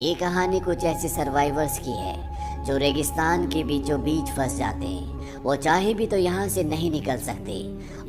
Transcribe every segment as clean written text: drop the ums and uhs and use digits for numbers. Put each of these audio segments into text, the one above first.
ये कहानी कुछ ऐसे सर्वाइवर्स की है जो रेगिस्तान के बीचों बीच फंस जाते हैं। वो चाहे भी तो यहाँ से नहीं निकल सकते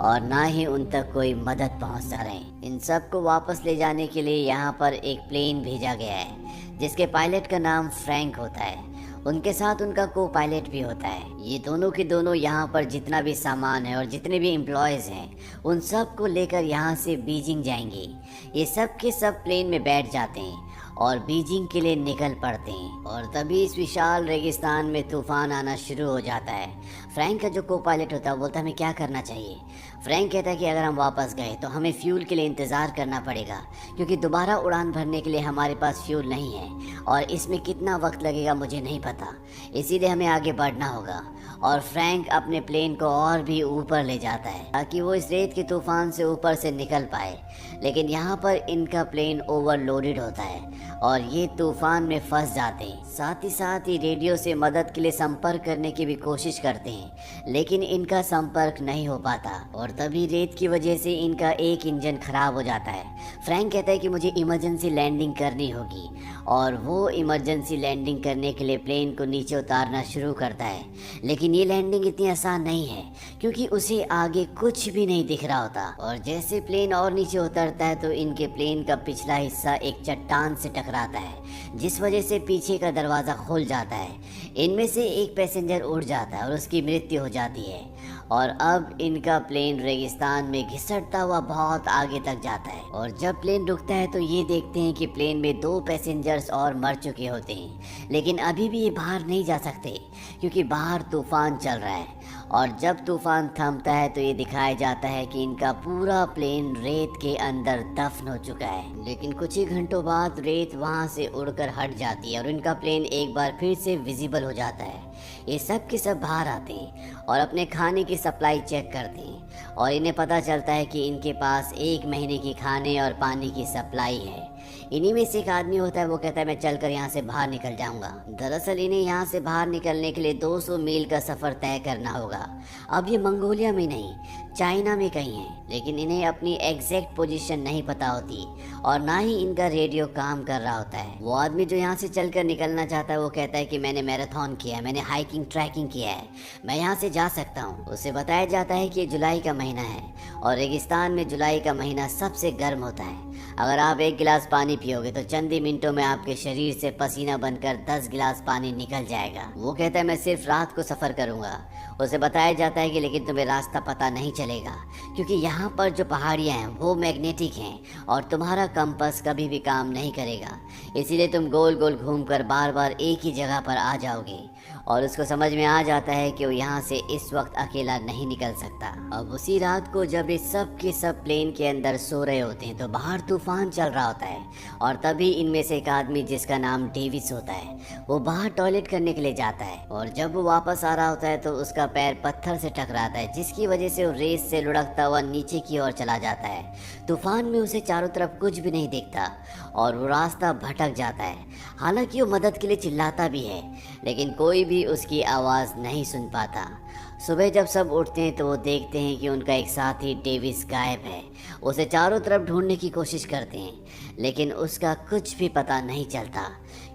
और ना ही उन तक कोई मदद पहुँचता रहे। इन सबको वापस ले जाने के लिए यहाँ पर एक प्लेन भेजा गया है जिसके पायलट का नाम फ्रैंक होता है। उनके साथ उनका को पायलट भी होता है। ये दोनों के दोनों यहाँ पर जितना भी सामान है और जितने भी एम्प्लॉयज़ हैं उन सब को लेकर यहाँ से बीजिंग जाएंगे। ये सब के सब प्लेन में बैठ जाते हैं और बीजिंग के लिए निकल पड़ते हैं और तभी इस विशाल रेगिस्तान में तूफान आना शुरू हो जाता है। फ्रैंक का जो को पायलट होता है बोलता है हमें क्या करना चाहिए। फ्रैंक कहता है कि अगर हम वापस गए तो हमें फ्यूल के लिए इंतज़ार करना पड़ेगा क्योंकि दोबारा उड़ान भरने के लिए हमारे पास फ्यूल नहीं है और इसमें कितना वक्त लगेगा मुझे नहीं पता, इसीलिए हमें आगे बढ़ना होगा। और फ्रैंक अपने प्लेन को और भी ऊपर ले जाता है ताकि वो इस रेत के तूफान से ऊपर से निकल पाए। लेकिन यहाँ पर इनका प्लेन ओवरलोडेड होता है और ये तूफान में फंस जाते हैं। साथ ही रेडियो से मदद के लिए संपर्क करने की भी कोशिश करते हैं लेकिन इनका संपर्क नहीं हो पाता और तभी रेत की वजह से इनका एक इंजन खराब हो जाता है। फ्रैंक कहता है कि मुझे इमरजेंसी लैंडिंग करनी होगी और वो इमरजेंसी लैंडिंग करने के लिए प्लेन को नीचे उतारना शुरू करता है। लेकिन ये लैंडिंग इतनी आसान नहीं है क्योंकि उसे आगे कुछ भी नहीं दिख रहा होता और जैसे प्लेन और नीचे उतरता है तो इनके प्लेन का पिछला हिस्सा एक चट्टान से टकराता है जिस वजह से पीछे का दरवाज़ा खुल जाता है। इनमें से एक पैसेंजर उड़ जाता है और उसकी मृत्यु हो जाती है और अब इनका प्लेन रेगिस्तान में घिसटता हुआ बहुत आगे तक जाता है। और जब प्लेन रुकता है तो ये देखते हैं कि प्लेन में 2 पैसेंजर्स और मर चुके होते हैं लेकिन अभी भी ये बाहर नहीं जा सकते क्योंकि बाहर तूफान चल रहा है। और जब तूफान थमता है तो ये दिखाया जाता है कि इनका पूरा प्लेन रेत के अंदर दफन हो चुका है। लेकिन कुछ ही घंटों बाद रेत वहाँ से उड़कर हट जाती है और इनका प्लेन एक बार फिर से विजिबल हो जाता है। ये सब के सब बाहर आते हैं और अपने खाने की सप्लाई चेक करते हैं और इन्हें पता चलता है कि इनके पास 1 महीने की खाने और पानी की सप्लाई है। इन्हीं में से एक आदमी होता है, वो कहता है मैं चलकर यहाँ से बाहर निकल जाऊँगा। दरअसल इन्हें यहाँ से बाहर निकलने के लिए 200 मील का सफ़र तय करना होगा। अब ये मंगोलिया में नहीं चाइना में कहीं है लेकिन इन्हें अपनी एग्जैक्ट पोजीशन नहीं पता होती और ना ही इनका रेडियो काम कर रहा होता है। वो आदमी जो यहाँ से चलकर निकलना चाहता है वो कहता है कि मैंने मैराथन किया है, मैंने हाइकिंग ट्रैकिंग किया है, मैं यहाँ से जा सकता हूँ। उसे बताया जाता है कि ये जुलाई का महीना है और रेगिस्तान में जुलाई का महीना सबसे गर्म होता है। अगर आप 1 गिलास पानी पियोगे तो चंद ही मिनटों में आपके शरीर से पसीना बनकर 10 गिलास पानी निकल जाएगा। वो कहता है मैं सिर्फ रात को सफ़र करूँगा। उसे बताया जाता है कि लेकिन तुम्हें रास्ता पता नहीं चलेगा क्योंकि यहाँ पर जो पहाड़ियाँ हैं वो मैग्नेटिक हैं और तुम्हारा कंपास कभी भी काम नहीं करेगा, इसीलिए तुम गोल गोल घूमकर बार बार एक ही जगह पर आ जाओगे। और उसको समझ में आ जाता है कि वो यहाँ से इस वक्त अकेला नहीं निकल सकता। अब उसी रात को जब ये सब के सब प्लेन के अंदर सो रहे होते हैं तो बाहर तूफान चल रहा होता है और तभी इनमें से एक आदमी जिसका नाम डेविस होता है वो बाहर टॉयलेट करने के लिए जाता है और जब वो वापस आ रहा होता है तो उसका पैर पत्थर से टकराता है जिसकी वजह से वो रेत से लुढ़कता हुआ नीचे की ओर चला जाता है। तूफान में उसे चारों तरफ कुछ भी नहीं दिखता और वो रास्ता भटक जाता है। हालांकि वो मदद के लिए चिल्लाता भी है लेकिन कोई भी उसकी आवाज़ नहीं सुन पाता। सुबह जब सब उठते हैं तो वो देखते हैं कि उनका एक साथी डेविस गायब है। उसे चारों तरफ ढूंढने की कोशिश करते हैं लेकिन उसका कुछ भी पता नहीं चलता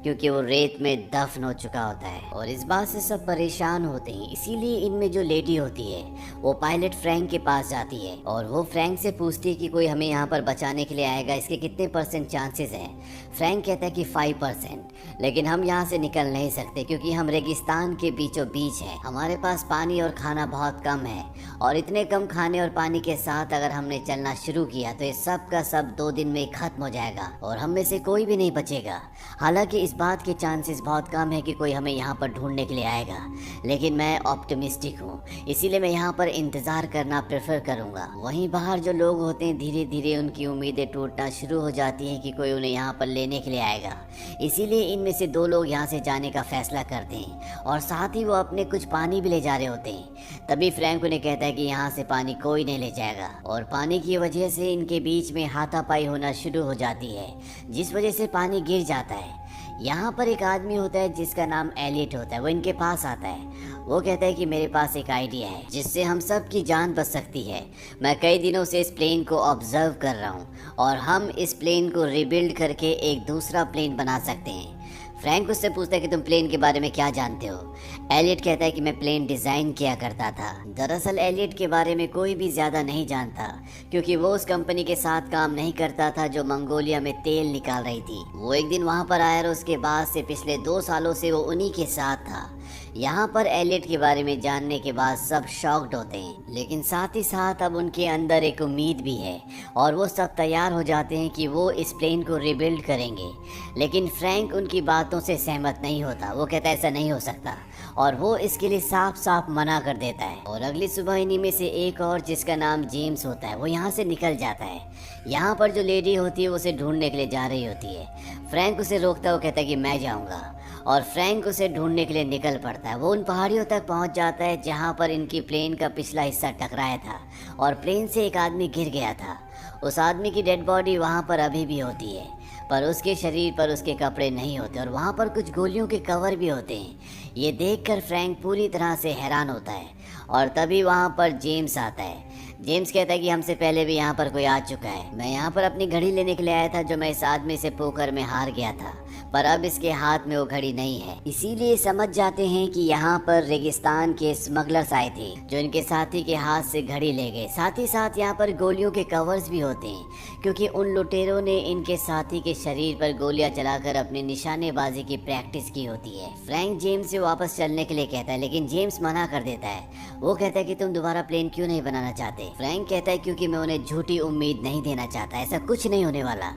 क्योंकि वो रेत में दफन हो चुका होता है। और इस बात से सब परेशान होते हैं, इसीलिए इनमें जो लेडी होती है वो पायलट फ्रैंक के पास जाती है और वो फ्रैंक से पूछती है कि कोई हमें यहाँ पर बचाने के लिए आएगा, इसके कितने % चांसेस हैं। फ्रैंक कहता है कि 5%, लेकिन हम यहाँ से निकल नहीं सकते क्योंकि हम रेगिस्तान के बीचों बीच हैं, हमारे पास पानी और खाना बहुत कम है और इतने कम खाने और पानी के साथ अगर हमने चलना शुरू किया तो ये सब का सब 2 दिन में खत्म हो जाएगा और हम में से कोई भी नहीं बचेगा। हालांकि इस बात के चांसेस बहुत कम है कि कोई हमें यहाँ पर ढूंढने के लिए आएगा, लेकिन मैं ऑप्टिमिस्टिक हूँ, इसीलिए मैं यहाँ पर इंतज़ार करना प्रेफर करूँगा। वहीं बाहर जो लोग होते हैं धीरे धीरे उनकी उम्मीदें टूटना शुरू हो जाती हैं कि कोई उन्हें यहाँ पर लेने के लिए आएगा, इसीलिए इनमें से 2 लोग यहाँ से जाने का फैसला करते हैं और साथ ही वो अपने कुछ पानी भी ले जा रहे होते हैं। तभी फ्रैंक उन्हें कहता है कि यहाँ से पानी कोई नहीं ले जाएगा और पानी की वजह से इनके बीच में हाथापाई होना शुरू हो जाती है जिस वजह से पानी गिर जाता है। यहाँ पर एक आदमी होता है जिसका नाम एलियट होता है, वो इनके पास आता है। वो कहता है कि मेरे पास एक आइडिया है जिससे हम सब की जान बच सकती है। मैं कई दिनों से इस प्लेन को ऑब्जर्व कर रहा हूँ और हम इस प्लेन को रिबिल्ड करके एक दूसरा प्लेन बना सकते हैं। फ्रैंक उससे पूछता है कि तुम प्लेन के बारे में क्या जानते हो। एलियट कहता है कि मैं प्लेन डिजाइन किया करता था। दरअसल एलियट के बारे में कोई भी ज्यादा नहीं जानता, क्योंकि वो उस कंपनी के साथ काम नहीं करता था जो मंगोलिया में तेल निकाल रही थी। वो एक दिन वहां पर आया और उसके बाद से पिछले 2 सालों से वो उन्हीं के साथ था। यहाँ पर एलियट के बारे में जानने के बाद सब शॉक्ड होते हैं, लेकिन साथ ही साथ अब उनके अंदर एक उम्मीद भी है और वो सब तैयार हो जाते हैं कि वो इस प्लेन को रिबिल्ड करेंगे। लेकिन फ्रैंक उनकी बातों से सहमत नहीं होता। वो कहता है ऐसा नहीं हो सकता और वो इसके लिए साफ साफ मना कर देता है। और अगली सुबह इन्हीं में से एक और, जिसका नाम जेम्स होता है, वो यहाँ से निकल जाता है। यहाँ पर जो लेडी होती है वो उसे ढूंढने के लिए जा रही होती है। फ्रैंक उसे रोकता है, वो कहता है कि मैं जाऊँगा और फ्रैंक उसे ढूंढने के लिए निकल पड़ता है। वो उन पहाड़ियों तक पहुंच जाता है जहां पर इनकी प्लेन का पिछला हिस्सा टकराया था और प्लेन से एक आदमी गिर गया था। उस आदमी की डेड बॉडी वहां पर अभी भी होती है, पर उसके शरीर पर उसके कपड़े नहीं होते और वहां पर कुछ गोलियों के कवर भी होते हैं। ये देखकर फ्रैंक पूरी तरह से हैरान होता है और तभी वहां पर जेम्स आता है। जेम्स कहता है कि हमसे पहले भी यहाँ पर कोई आ चुका है। मैं यहाँ पर अपनी घड़ी लेने के लिए आया था जो मैं इस आदमी से पोकर में हार गया था, पर अब इसके हाथ में वो घड़ी नहीं है। इसीलिए समझ जाते हैं कि यहाँ पर रेगिस्तान के स्मगलर्स आए थे जो इनके साथी के हाथ से घड़ी ले गए। साथ ही साथ यहाँ पर गोलियों के कवर्स भी होते हैं, क्योंकि उन लुटेरों ने इनके साथी के शरीर पर गोलियां चलाकर अपनी निशानेबाजी की प्रैक्टिस की होती है। फ्रैंक जेम्स से वापस चलने के लिए कहता है, लेकिन जेम्स मना कर देता है। वो कहता है कि तुम दोबारा प्लेन क्यों नहीं बनाना चाहते। फ्रैंक कहता है क्योंकि मैं उन्हें झूठी उम्मीद नहीं देना चाहता, ऐसा कुछ नहीं होने वाला।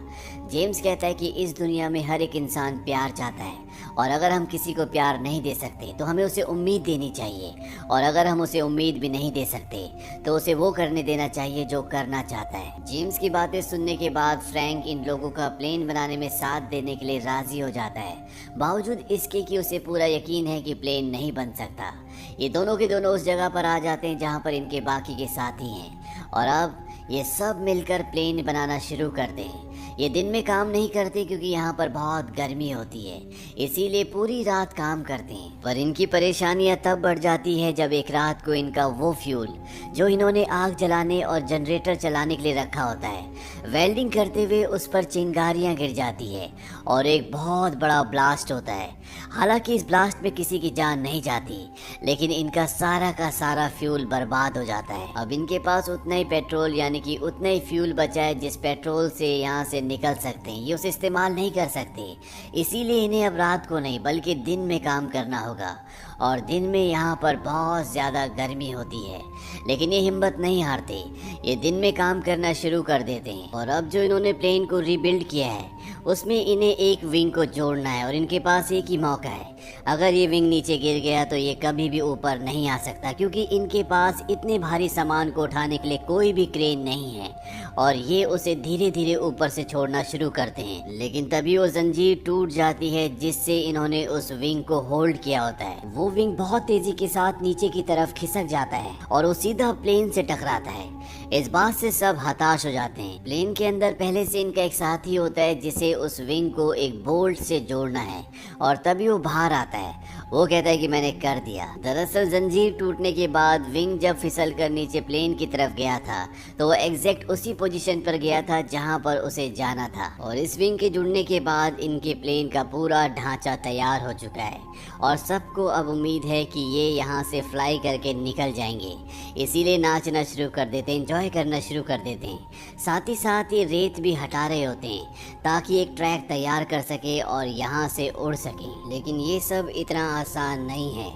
जेम्स कहता है कि इस दुनिया में हर एक इंसान प्यार चाहता है और अगर हम किसी को प्यार नहीं दे सकते तो हमें उसे उम्मीद देनी चाहिए, और अगर हम उसे उम्मीद भी नहीं दे सकते तो उसे वो करने देना चाहिए जो करना चाहता है। जेम्स की बातें सुनने के बाद फ्रैंक इन लोगों का प्लेन बनाने में साथ देने के लिए राजी हो जाता है, बावजूद इसके कि उसे पूरा यकीन है कि प्लेन नहीं बन सकता। ये दोनों के दोनों उस जगह पर आ जाते हैं जहाँ पर इनके बाकी के साथी हैं और अब ये सब मिलकर प्लेन बनाना शुरू करते हैं। ये दिन में काम नहीं करते क्योंकि यहाँ पर बहुत गर्मी होती है, इसीलिए पूरी रात काम करते हैं। पर इनकी परेशानियाँ तब बढ़ जाती है जब एक रात को इनका वो फ्यूल जो इन्होंने आग जलाने और जनरेटर चलाने के लिए रखा होता है, वेल्डिंग करते हुए उस पर चिंगारियाँ गिर जाती है और एक बहुत बड़ा ब्लास्ट होता है। हालांकि इस ब्लास्ट में किसी की जान नहीं जाती, लेकिन इनका सारा का सारा फ्यूल बर्बाद हो जाता है। अब इनके पास उतना ही पेट्रोल यानी कि उतना ही फ्यूल बचा है जिस पेट्रोल से यहाँ से निकल सकते हैं। ये उसे इस्तेमाल नहीं कर सकते, इसीलिए इन्हें अब रात को नहीं बल्कि दिन में काम करना होगा। और दिन में यहाँ पर बहुत ज़्यादा गर्मी होती है, लेकिन ये हिम्मत नहीं हारते। ये दिन में काम करना शुरू कर देते हैं और अब जो इन्होंने प्लेन को रीबिल्ड किया है उसमें इन्हें एक विंग को जोड़ना है और इनके पास एक ही मौका है। अगर ये विंग नीचे गिर गया तो ये कभी भी ऊपर नहीं आ सकता, क्योंकि इनके पास इतने भारी सामान को उठाने के लिए कोई भी क्रेन नहीं है और ये उसे धीरे धीरे ऊपर से छोड़ना शुरू करते हैं। लेकिन तभी वो जंजीर टूट जाती है जिससे इन्होंने उस विंग को होल्ड किया होता है। वो विंग बहुत तेजी के साथ नीचे की तरफ खिसक जाता है और वो सीधा प्लेन से टकराता है। इस बात से सब हताश हो जाते हैं। प्लेन के अंदर पहले से इनका एक साथी होता है जिसे उस विंग को एक बोल्ट से जोड़ना है और तभी वो बाहर आता है। वो कहता है कि मैंने कर दिया। दरअसल जंजीर टूटने के बाद विंग जब फिसल कर नीचे प्लेन की तरफ गया था तो वो एग्जैक्ट उसी पोजीशन पर गया था जहां पर उसे जाना था। और इस विंग के जुड़ने के बाद इनके प्लेन का पूरा ढांचा तैयार हो चुका है और सबको अब उम्मीद है कि ये यहाँ से फ्लाई करके निकल जाएंगे। इसीलिए नाचना शुरू कर देते हैं, एंजॉय करना शुरू कर देते हैं। साथ ही साथ ये रेत भी हटा रहे होते हैं ताकि एक ट्रैक तैयार कर सके और यहाँ से उड़ सके। लेकिन ये सब इतना आसान नहीं है।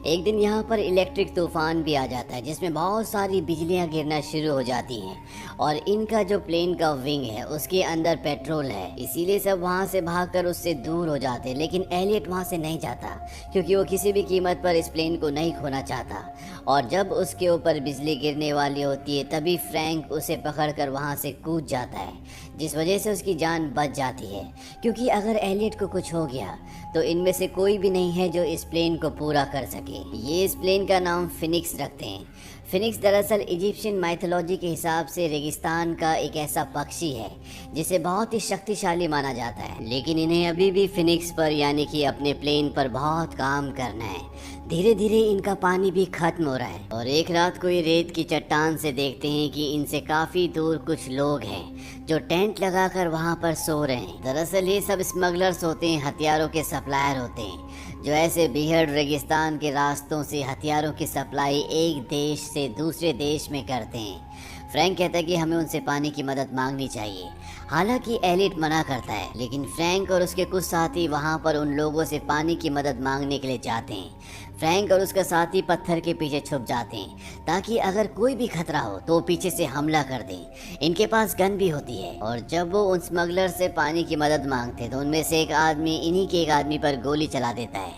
एक दिन यहाँ पर इलेक्ट्रिक तूफान भी आ जाता है जिसमें बहुत सारी बिजलियाँ गिरना शुरू हो जाती हैं और इनका जो प्लेन का विंग है उसके अंदर पेट्रोल है, इसीलिए सब वहाँ से भागकर उससे दूर हो जाते हैं। लेकिन एलियट वहाँ से नहीं जाता क्योंकि वो किसी भी कीमत पर इस प्लेन को नहीं खोना चाहता। और जब उसके ऊपर बिजली गिरने वाली होती है तभी फ्रैंक उसे पकड़कर वहाँ से कूद जाता है, जिस वजह से उसकी जान बच जाती है। क्योंकि अगर एलियट को कुछ हो गया तो इनमें से कोई भी नहीं है जो इस प्लेन को पूरा कर सके। ये इस प्लेन का नाम फिनिक्स रखते हैं। फिनिक्स दरअसल इजिप्शियन माइथोलॉजी के हिसाब से रेगिस्तान का एक ऐसा पक्षी है जिसे बहुत ही शक्तिशाली माना जाता है। लेकिन इन्हें अभी भी फिनिक्स पर यानी कि अपने प्लेन पर बहुत काम करना है। धीरे धीरे इनका पानी भी खत्म हो रहा है और एक रात को ये रेत की चट्टान से देखते हैं कि इनसे काफी दूर कुछ लोग हैं जो टेंट लगाकर वहां पर सो रहे हैं। दरअसल ये सब स्मगलर्स होते हैं, हथियारों के सप्लायर होते हैं, जो ऐसे बेहद रेगिस्तान के रास्तों से हथियारों की सप्लाई एक देश से दूसरे देश में करते हैं। फ्रैंक कहता है कि हमें उनसे पानी की मदद मांगनी चाहिए। हालांकि एलियट मना करता है, लेकिन फ्रैंक और उसके कुछ साथी वहां पर उन लोगों से पानी की मदद मांगने के लिए जाते हैं। फ्रैंक और उसका साथी पत्थर के पीछे छुप जाते हैं ताकि अगर कोई भी खतरा हो तो पीछे से हमला कर दें। इनके पास गन भी होती है और जब वो उन स्मगलर से पानी की मदद मांगते हैं तो उनमें से एक आदमी इन्हीं के एक आदमी पर गोली चला देता है।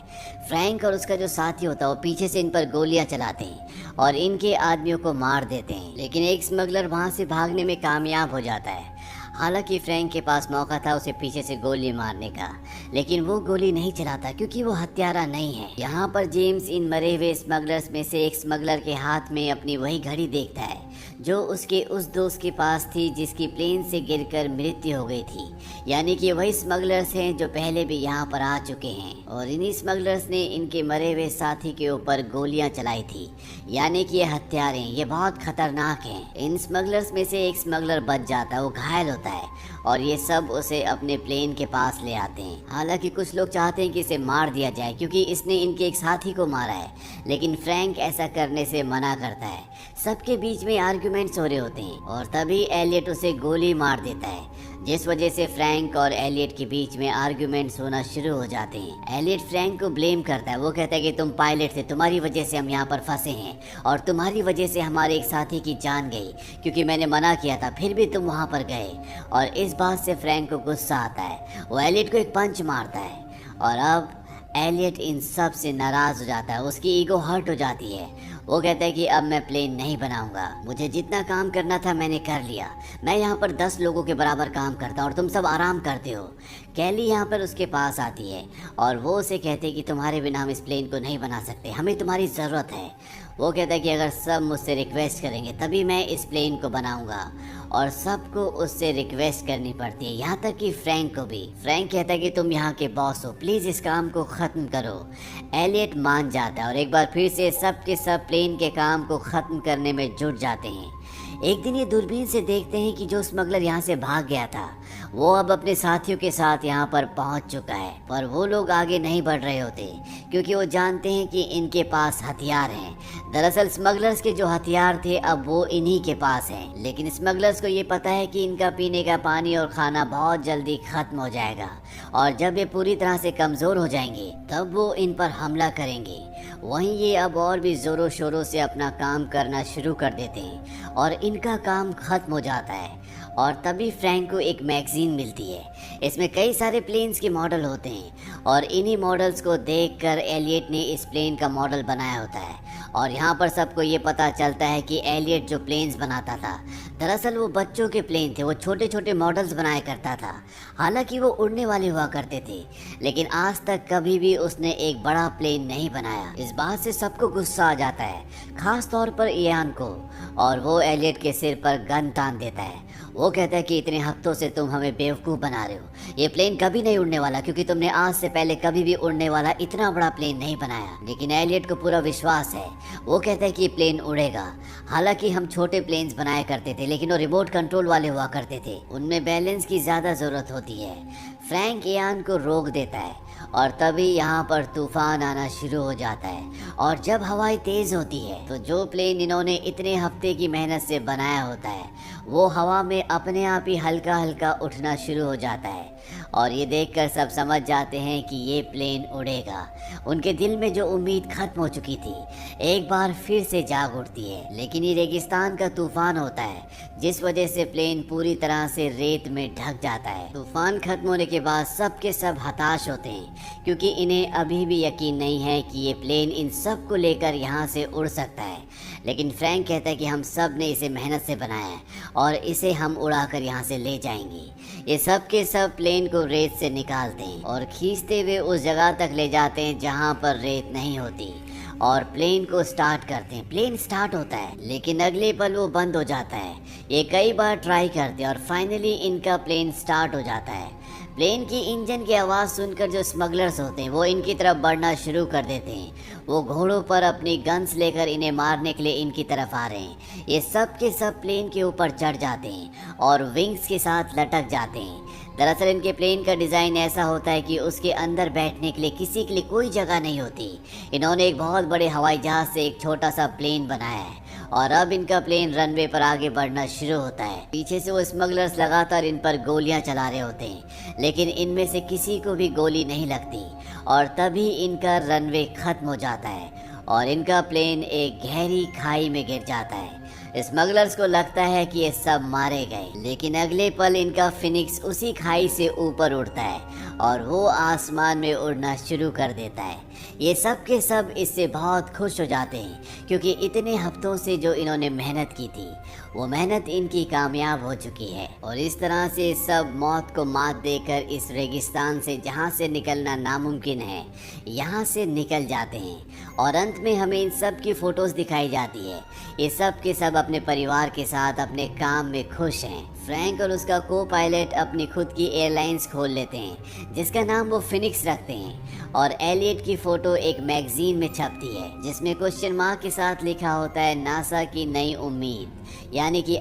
फ्रैंक और उसका जो साथी होता है वो पीछे से इन पर गोलियां चलाते हैं और इनके आदमियों को मार देते हैं, लेकिन एक स्मगलर वहां से भागने में कामयाब हो जाता है। हालांकि फ्रैंक के पास मौका था उसे पीछे से गोली मारने का, लेकिन वो गोली नहीं चलाता क्योंकि वो हत्यारा नहीं है। यहाँ पर जेम्स इन मरे हुए स्मगलर्स में से एक स्मगलर के हाथ में अपनी वही घड़ी देखता है जो उसके उस दोस्त के पास थी जिसकी प्लेन से गिरकर मृत्यु हो गई थी। यानी कि वही स्मगलर्स हैं जो पहले भी यहाँ पर आ चुके हैं और इन्हीं स्मगलर्स ने इनके मरे हुए साथी के ऊपर गोलियां चलाई थी। यानी कि ये हत्यारे, ये बहुत खतरनाक हैं। इन स्मगलर्स में से एक स्मगलर बच जाता है, वो घायल होता है और ये सब उसे अपने प्लेन के पास ले आते हैं। हालांकि कुछ लोग चाहते हैं कि इसे मार दिया जाए क्योंकि इसने इनके एक साथी को मारा है, लेकिन फ्रैंक ऐसा करने से मना करता है। सबके बीच में आर्गुमेंट्स हो रहे होते हैं और तभी एलियट उसे गोली मार देता है, जिस वजह से फ्रैंक और एलियट के बीच में आर्गुमेंट्स होना शुरू हो जाते हैं। एलियट फ्रैंक को ब्लेम करता है, वो कहता है कि तुम पायलट थे, तुम्हारी वजह से हम यहाँ पर फंसे हैं और तुम्हारी वजह से हमारे एक साथी की जान गई क्योंकि मैंने मना किया था, फिर भी तुम वहाँ पर गए। और इस बात से फ्रैंक को गुस्सा आता है, वो एलियट को एक पंच मारता है और अब एलियट इन सब से नाराज हो जाता है, उसकी ईगो हर्ट हो जाती है। वो कहता है कि अब मैं प्लेन नहीं बनाऊंगा, मुझे जितना काम करना था मैंने कर लिया, मैं यहाँ पर 10 लोगों के बराबर काम करता हूँ और तुम सब आराम करते हो। कैली यहाँ पर उसके पास आती है और वो उसे कहते हैं कि तुम्हारे बिना हम इस प्लेन को नहीं बना सकते, हमें तुम्हारी ज़रूरत है। वो कहता है कि अगर सब मुझसे रिक्वेस्ट करेंगे तभी मैं इस प्लेन को बनाऊंगा और सबको उससे रिक्वेस्ट करनी पड़ती है, यहाँ तक कि फ्रैंक को भी। फ्रैंक कहता है कि तुम यहाँ के बॉस हो, प्लीज़ इस काम को ख़त्म करो। एलियट मान जाता है और एक बार फिर से सब के सब प्लेन के काम को ख़त्म करने में जुट जाते हैं। एक दिन ये दूरबीन से देखते हैं कि जो स्मगलर यहाँ से भाग गया था वो अब अपने साथियों के साथ यहाँ पर पहुँच चुका है, पर वो लोग आगे नहीं बढ़ रहे होते क्योंकि वो जानते हैं कि इनके पास हथियार हैं। दरअसल स्मगलर्स के जो हथियार थे अब वो इन्हीं के पास हैं, लेकिन स्मगलर्स को ये पता है कि इनका पीने का पानी और खाना बहुत जल्दी खत्म हो जाएगा और जब ये पूरी तरह से कमज़ोर हो जाएंगे तब वो इन पर हमला करेंगे। वहीं ये अब और भी ज़ोरों शोरों से अपना काम करना शुरू कर देते हैं और इनका काम खत्म हो जाता है। और तभी फ्रैंक को एक मैगजीन मिलती है, इसमें कई सारे प्लेन्स के मॉडल होते हैं और इन्हीं मॉडल्स को देखकर एलियट ने इस प्लेन का मॉडल बनाया होता है। और यहाँ पर सबको ये पता चलता है कि एलियट जो प्लेन्स बनाता था दरअसल वो बच्चों के प्लेन थे, वो छोटे छोटे मॉडल्स बनाया करता था। हालांकि वो उड़ने वाले हुआ करते थे, लेकिन आज तक कभी भी उसने एक बड़ा प्लेन नहीं बनाया। इस बात से सबको गुस्सा आ जाता है, खास तौर पर इयान को, और वो एलियट के सिर पर गन तान देता है। वो कहता है कि इतने हफ्तों से तुम हमें बेवकूफ़ बना रहे हो, ये प्लेन कभी नहीं उड़ने वाला क्योंकि तुमने आज से पहले कभी भी उड़ने वाला इतना बड़ा प्लेन नहीं बनाया। लेकिन एलियट को पूरा विश्वास है, वो कहता है कि ये प्लेन उड़ेगा। हालांकि हम छोटे प्लेन्स बनाया करते थे लेकिन वो रिमोट कंट्रोल वाले हुआ करते थे, उनमें बैलेंस की ज़्यादा ज़रूरत होती है। फ्रैंक इयान को रोक देता है और तभी यहाँ पर तूफान आना शुरू हो जाता है और जब हवाएं तेज़ होती है तो जो प्लेन इन्होंने इतने हफ्ते की मेहनत से बनाया होता है वो हवा में अपने आप ही हल्का हल्का उठना शुरू हो जाता है और ये देखकर सब समझ जाते हैं कि ये प्लेन उड़ेगा। उनके दिल में जो उम्मीद खत्म हो चुकी थी एक बार फिर से जाग उठती है, लेकिन ये रेगिस्तान का तूफान होता है जिस वजह से प्लेन पूरी तरह से रेत में ढक जाता है। तूफान खत्म होने के बाद सब के सब हताश होते हैं क्योंकि इन्हें अभी भी यकीन नहीं है कि ये प्लेन इन सब को लेकर यहाँ से उड़ सकता है। लेकिन फ्रैंक कहता है कि हम सब ने इसे मेहनत से बनाया है और इसे हम उड़ाकर यहाँ से ले जाएंगे। ये सब के सब प्लेन को रेत से निकालते हैं और खींचते हुए उस जगह तक ले जाते हैं जहाँ पर रेत नहीं होती और प्लेन को स्टार्ट करते हैं। प्लेन स्टार्ट होता है लेकिन अगले पल वो बंद हो जाता है। ये कई बार ट्राई करते हैं और फाइनली इनका प्लेन स्टार्ट हो जाता है। प्लेन की इंजन की आवाज़ सुनकर जो स्मगलर्स होते हैं वो इनकी तरफ बढ़ना शुरू कर देते हैं। वो घोड़ों पर अपनी गन्स लेकर इन्हें मारने के लिए इनकी तरफ आ रहे हैं। ये सब के सब प्लेन के ऊपर चढ़ जाते हैं और विंग्स के साथ लटक जाते हैं। दरअसल इनके प्लेन का डिज़ाइन ऐसा होता है कि उसके अंदर बैठने के लिए किसी के लिए कोई जगह नहीं होती। इन्होंने एक बहुत बड़े हवाई जहाज़ से एक छोटा सा प्लेन बनाया है और अब इनका प्लेन रनवे पर आगे बढ़ना शुरू होता है। पीछे से वो स्मगलर्स लगातार इन पर गोलियां चला रहे होते हैं, लेकिन इनमें से किसी को भी गोली नहीं लगती और तभी इनका रनवे खत्म हो जाता है और इनका प्लेन एक गहरी खाई में गिर जाता है। स्मगलर्स को लगता है कि ये सब मारे गए, लेकिन अगले पल इनका फिनिक्स उसी खाई से ऊपर उड़ता है और वो आसमान में उड़ना शुरू कर देता है। ये सब के सब इससे बहुत खुश हो जाते हैं, क्योंकि इतने हफ्तों से जो इन्होंने मेहनत की थी वो मेहनत इनकी कामयाब हो चुकी है। और इस तरह से सब मौत को मात देकर इस रेगिस्तान से, जहाँ से निकलना नामुमकिन है, यहाँ से निकल जाते हैं। और अंत में हमें इन सब की फ़ोटोज़ दिखाई जाती है। ये सब के सब अपने परिवार के साथ अपने काम में खुश हैं। फ्रैंक और उसका को पायलट अपनी खुद की एयरलाइंस खोल लेते हैं, जिसका नाम वो फिनिक्स रखते हैं। और एलियट की फ़ोटो एक मैगजीन में छपती है, जिसमें क्वेश्चन मार्क के साथ लिखा होता है नासा की नई उम्मीद, यानी कि